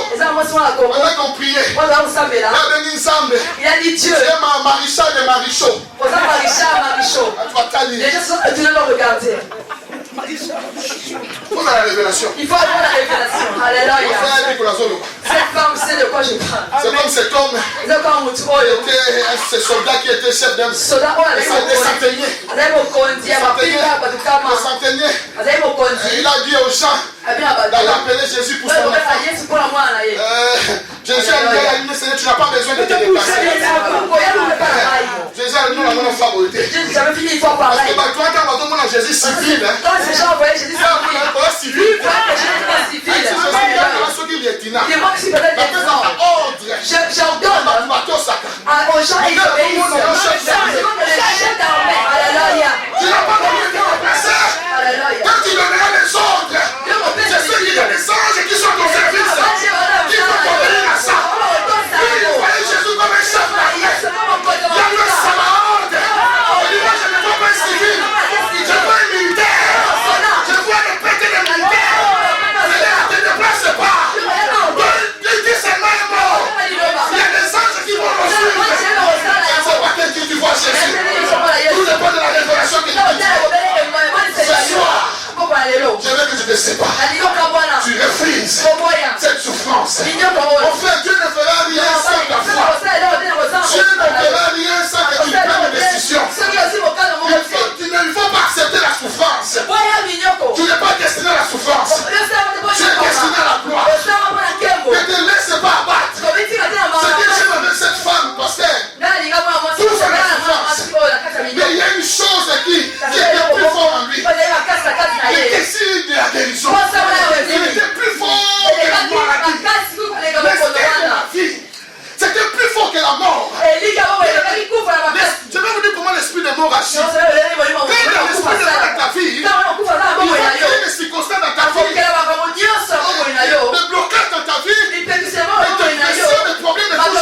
Pendant qu'on priait, Il a dit Dieu. c'est ma Marisha de Marichaud. Les gens sont venus me regarder. On a la révélation. Il faut avoir la révélation. Alléluia. Cette femme sait de quoi je parle. C'est comme cet homme. Ce soldat qui était chef d'un centenier. Il a dit aux gens d'aller appeler Jésus pour son enfant. Jésus a dit, Seigneur, tu n'as pas besoin de te dépasser. Jésus a dit, nous l'avons favorité. Parce que toi, quand on a Jésus civil, j'ordonne aux gens et quand tu donneras les ordres, c'est ceux qui ont des anges qui sont au service, qui vont convenir à ça. Vous voyez Jésus comme un chef d'armée. Il y a le Sabaoth. Il dit, moi je ne vois pas un civil, je vois un militaire. Je vois le prêtre des militaires. Ne te déplace pas. Il dit seulement un mot. Il y a des anges qui vont le suivre. C'est pas quel tu vois Jésus. Tout dépend de la révélation qu'il a dit. Ce soir, je veux que tu te sépares. Tu refuses cette souffrance. En fait, Dieu ne fera rien sans ta foi. Dieu ne fera rien sans que tu prennes une décision. Il ne faut pas accepter la souffrance. Tu n'es pas destiné à la souffrance. Tu es destiné à la gloire. Ne te laisse pas abattre. Ce que j'aime avec cette femme, pasteur, tout c'est la souffrance. Mais il y a une chose qui est plus forte en lui. Il décide de la guérison. Il était plus fort que la maladie. L'esprit de la vie. C'était plus fort que la mort. Je vais vous dire comment l'esprit de mort agit. Quand l'esprit de mort est dans ta vie, il va créer des circonstances dans ta vie. Des blocages dans ta vie. Des dépressions, des problèmes de tout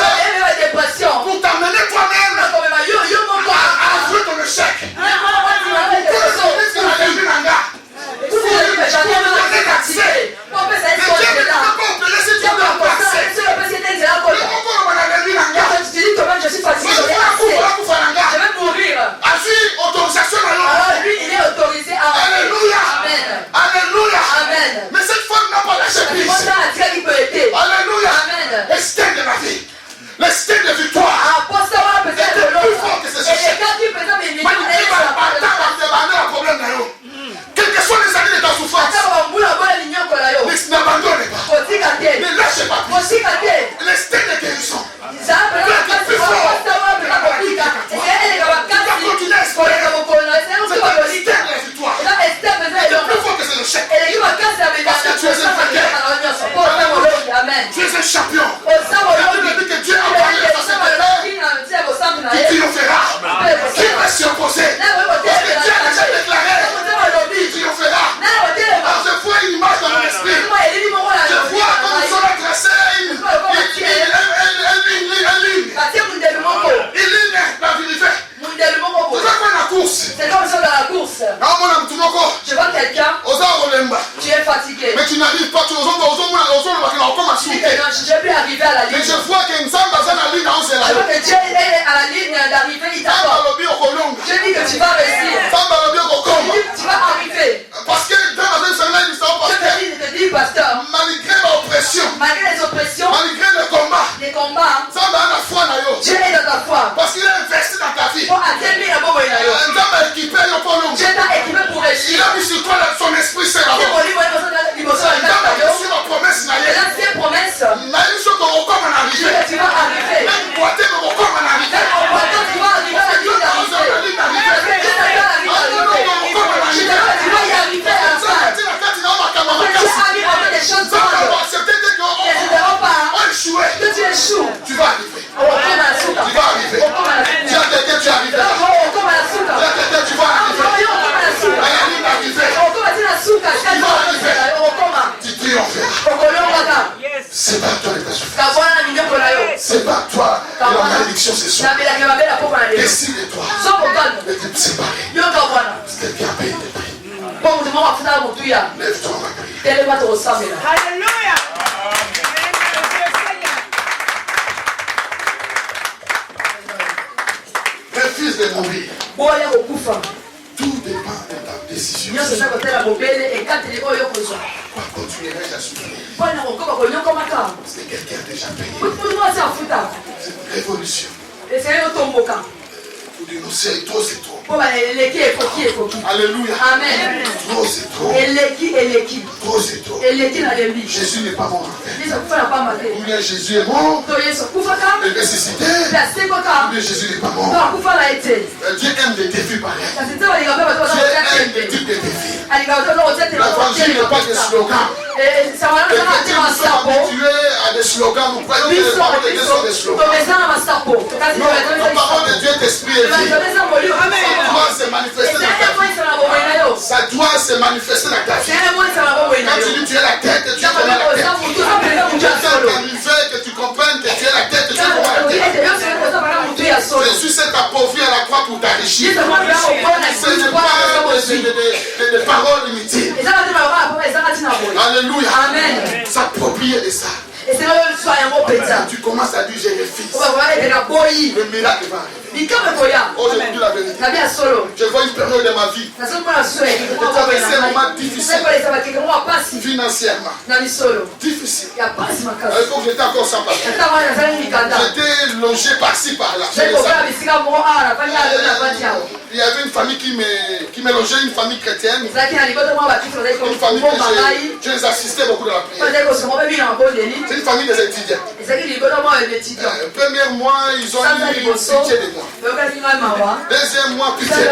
genre. Pour t'amener toi-même à avouer ton échec. Je suis fatigué, je vais mourir. Alors lui, il est autorisé à Alléluia. Amen. Alléluia. Amen. Mais cette femme n'a pas lâché prise. Alléluia. Amen. L'estin de la vie. L'estin de victoire. Plus fort que ce chef. Quel que soit les années de ta souffrance, n'abandonne pas. Ne lâchez pas prise. L'estin de guérison. Plus fort. Tu vas continuer à espérer. C'est un l'estin de la victoire. C'est plus fort que c'est le chef. Parce que tu es un vainqueur. Tu es un champion. La Bible dit que Dieu a parlé de façon de tu triompheras. Qui va s'y opposer? Parce que Dieu a déjà déclaré. Tu triompheras. Alors je vois une image dans mon esprit. Je vois comme ils ont tracé une ligne. Il ligne la vérité. Tu vois quoi la course? C'est comme ça dans la course. Je vois quelqu'un, tu es fatigué. Mais tu n'arrives pas, tu es je vais plus arriver à la ligne. mais je vois que Nzamba a la ligne dans ce Je vois que Dieu est à la ligne d'arrivée, il t'attend. Je dis que tu vas réussir. Tu vas arriver. Parce que dans la Je te dis, pasteur, malgré l'oppression, malgré les oppressions, malgré le combat, les combats, Dieu est dans ta foi. parce qu'il a investi dans ta vie. Pour atteindre la bonne Dieu t'a équipé pour réussir. il a mis sur toi son esprit saint. C'est mon livre, Sur la promesse, c'est une promesse. Tu vas arriver. même boiter mon corps en arrivée. Tu vas arriver à la ligne d'arrivée. Tu vas y arriver à la fin. Tu arrives avec des choses que tu échoues. Tu vas arriver. On va à la soupe. Tu vas arriver. Tu as quelqu'un, tu arrives. On va à la soupe. Tu as quelqu'un, tu vas arriver. À la ligne d'arrivée. Tu triompheras. C'est pas toi les souffrances. C'est pas toi la malédiction ce soir. Décide-toi de te séparer. Parce que quelqu'un a payé des prix. Lève-toi, ma prière. Alléluia. Refuse de mourir. Tout dépend de ta décision. Pourquoi continuerais-je à souffrir? C'est quelqu'un déjà payé. C'est une révolution. Pour dire, non, c'est trop, c'est trop. Alléluia. Amen. Trop, c'est trop. Trop, c'est trop. Jésus n'est pas mort en fait. Ou bien Jésus est mort, il est ressuscité. Ou bien Jésus n'est pas mort. Dieu aime les défis pareils. Dieu aime les types de défis. L'évangile n'est pas des slogans. Peut-être que nous sommes habitués à des slogans. Nous croyons que les paroles de Dieu sont des slogans. Non, la parole de Dieu est esprit et vie. Ça doit se manifester dans ta vie. Ça doit se manifester dans ta vie. Quand tu dis tu es la tête, tu connais la tête. Quand tu arrives, que tu comprennes que tu es la tête, tu connais la tête. Jésus s'est appauvri à la croix pour t'enrichir. Ce n'est pas des paroles inutiles. Alléluia. Amen. S'approprier de ça. Tu commences à dire je refuse. Le miracle va arriver. Oh, je dis la vérité. Je vois une période de ma vie. J'ai traversé un moment difficile. Financièrement. Difficile. Il faut que j'étais encore sans papier. J'étais logé par-ci par-là. Il y avait une famille qui me logeait, une famille chrétienne. Une famille que je les assistais beaucoup dans la prière. C'est une famille des étudiants. Premier mois, ils ont eu pitié de moi. Deuxième mois, pitié.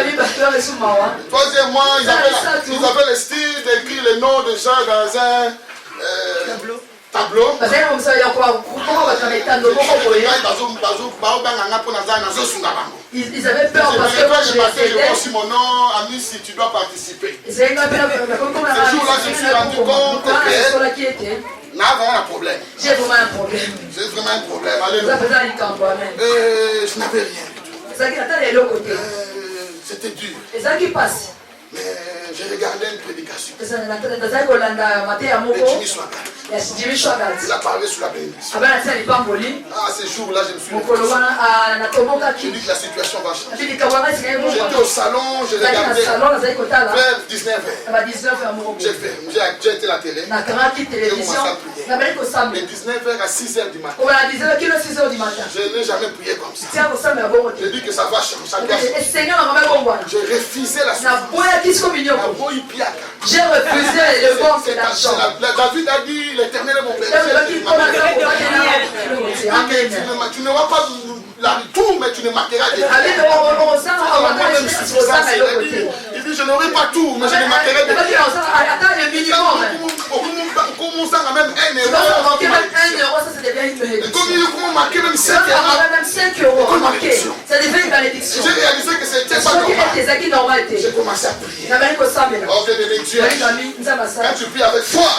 Troisième mois, ils avaient le style d'écrire les noms de gens dans un tableau. Ils avaient peur parce que quand je passais, je vois aussi mon nom, ami, si tu dois participer. Ce jour-là, je me suis rendu compte que n'a vraiment un problème. J'ai vraiment un problème. J'ai vraiment un problème. Alléluia. Je n'avais rien. C'était dur. Mais j'ai regardé une prédication. De Jimmy Swaggart. Il a parlé sur la bénédiction. Ah, ces jours-là, je me suis dit que la situation va changer. J'étais au salon, je regardais vers 19h. J'ai été à la télé. Et de 19h à 6h du matin. Je n'ai jamais prié comme ça. J'ai dit que ça va changer. J'ai refusé la souffrance. J'ai refusé le bon que l'argent. David a dit, l'Éternel est mon berger. Tu ne vois pas tout, mais tu ne marqueras des il dit, je n'aurai pas tout, mais je ne marquerai des même 1 euro. Comme il marquait même 5 euros. Ça devient une malédiction. J'ai réalisé que c'était pas normal. J'ai commencé à prier. Oh, bien-aimé Dieu. Quand tu pries avec foi,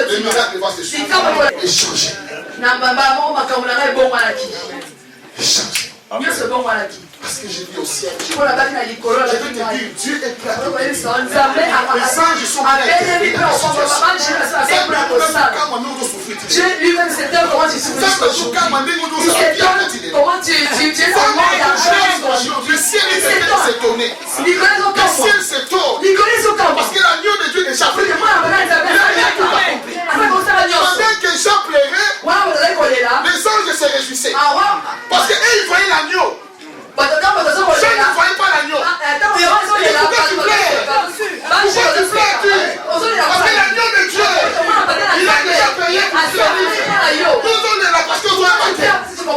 le miracle va se suivre. Et changer. Parce que j'ai dit au ciel, je veux te dire, Dieu est prêt. Les anges sont prêts. Dieu lui-même sait comment tu souffres. Comment tu le ciel s'est étonné. Le ciel s'étonne. Parce que l'agneau de Dieu est déjà pris. Pendant que Jean pleurait, les anges se réjouissaient. Parce qu'eux, ils voyaient l'agneau. Je ne voyais pas l'agneau. Pourquoi tu plais? Parce que l'agneau de Dieu, il a déjà payé pour cela. Nous on est là parce que toi,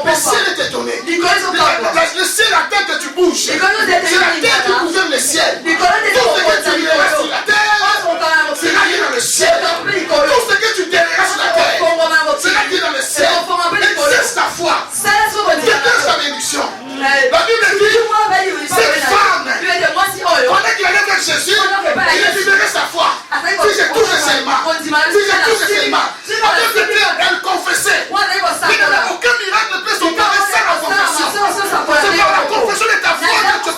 le ciel est étonné. Le ciel, la tête que tu bouges, c'est la tête qui gouverne le ciel. Tout ce que tu liras sur la terre sera lié dans le ciel. Tout ce que tu déverras sur la terre sera lié dans le ciel. Exerce ta foi. Exerce ta bénédiction. La Bible dit, cette femme, pendant qu'il allait vers Jésus, il libérait sa foi. Si je touche seulement, avec le cœur, elle confessait. Il n'y avait aucun miracle ne peut s'opérer sans la confession. C'est par la confession de ta foi que tu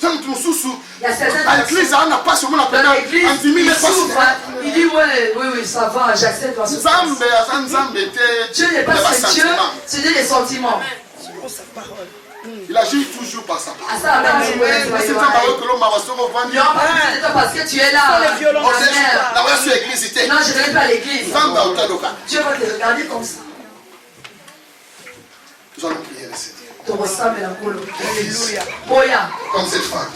Il y a certaines personnes dans l'église, ils souffrent. Il dit oui, ça va, j'accepte. Dieu n'est pas ce Dieu, c'est Dieu des sentiments. Il agit toujours par sa parole. Parce que tu es là. Non, je ne vais pas à l'église. Dieu va te regarder comme ça. Nous allons prier le Seigneur. Alléluia. Comme cette femme.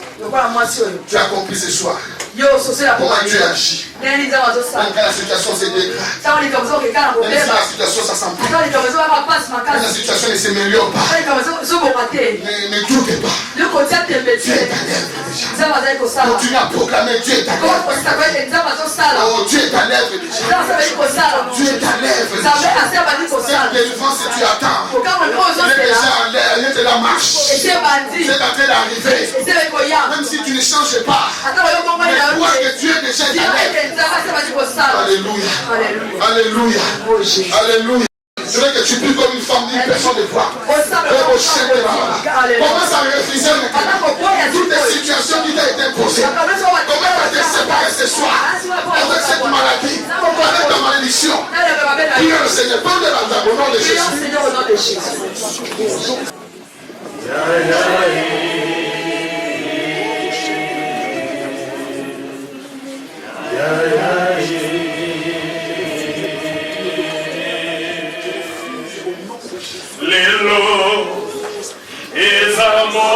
Tu as compris ce soir. Comment Dieu agit. Même quand la situation se dégrade. Même si la situation s'assemble. Même la situation ne s'améliore pas. Ne doute pas. Dieu est à l'œuvre déjà. Continue à proclamer Dieu est à l'œuvre. Oh, Dieu est à l'œuvre déjà. Dieu est à l'œuvre déjà. Cette délivrance que tu attends. Il est déjà en l'air. Il est de la marche. C'est en train d'arriver. Même si tu ne changes pas. Mais crois que Dieu est déjà à l'œuvre. Alléluia. Alléluia. Alléluia. Je veux que tu pries comme une femme, une personne de foi. Commence à refuser toutes les situations qui t'ont été imposées. Commence à te séparer ce soir avec cette maladie, avec ta malédiction. Prie le Seigneur, prends de la table au nom de Jésus. Lelo ezamo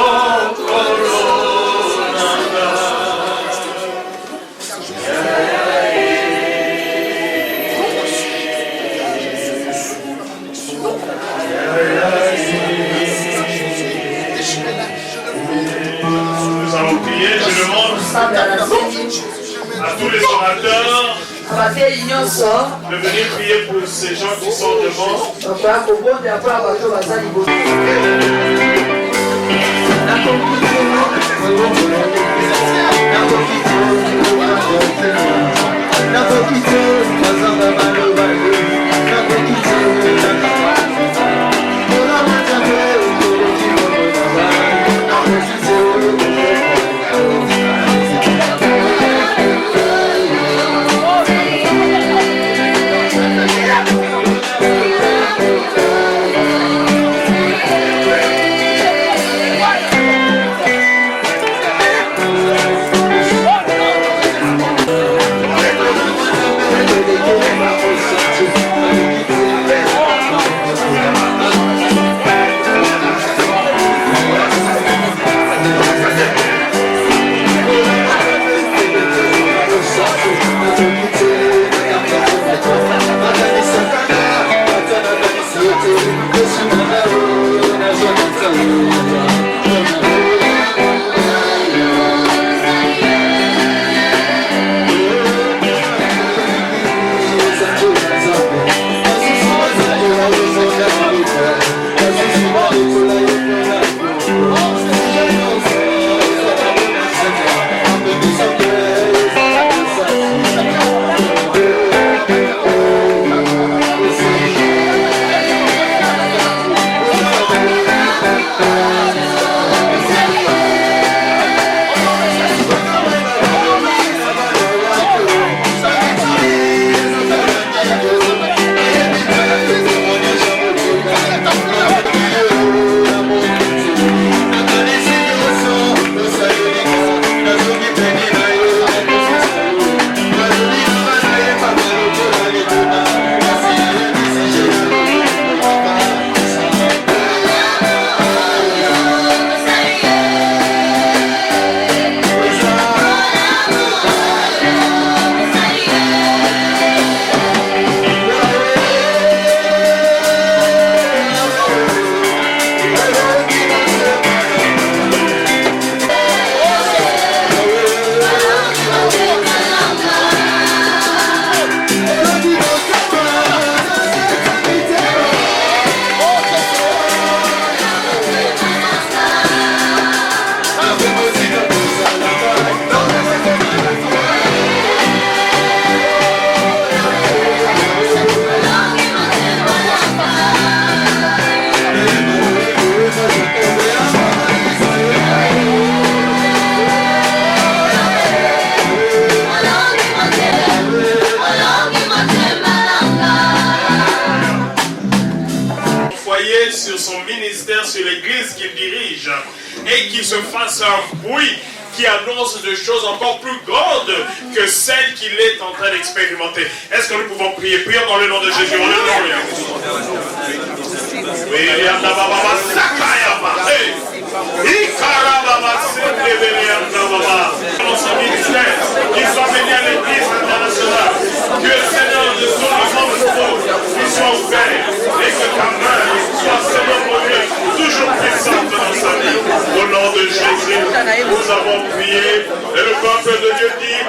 corona. Nous allons prier, je demande à tous les orateurs de venir prier pour ces gens qui sont devant. et qu'il se fasse un bruit qui annonce des choses encore plus grandes que celles qu'il est en train d'expérimenter. Est-ce que nous pouvons prier? Prions dans le nom de Jésus. Alléluia. Dans son ministère, qu'il soit béni à l'église internationale, que le Seigneur de tout le monde qu'il soit ouvert et que ta main soit Seigneur mon Dieu, toujours présente dans sa vie. Au nom de Jésus, nous avons prié et le peuple de Dieu dit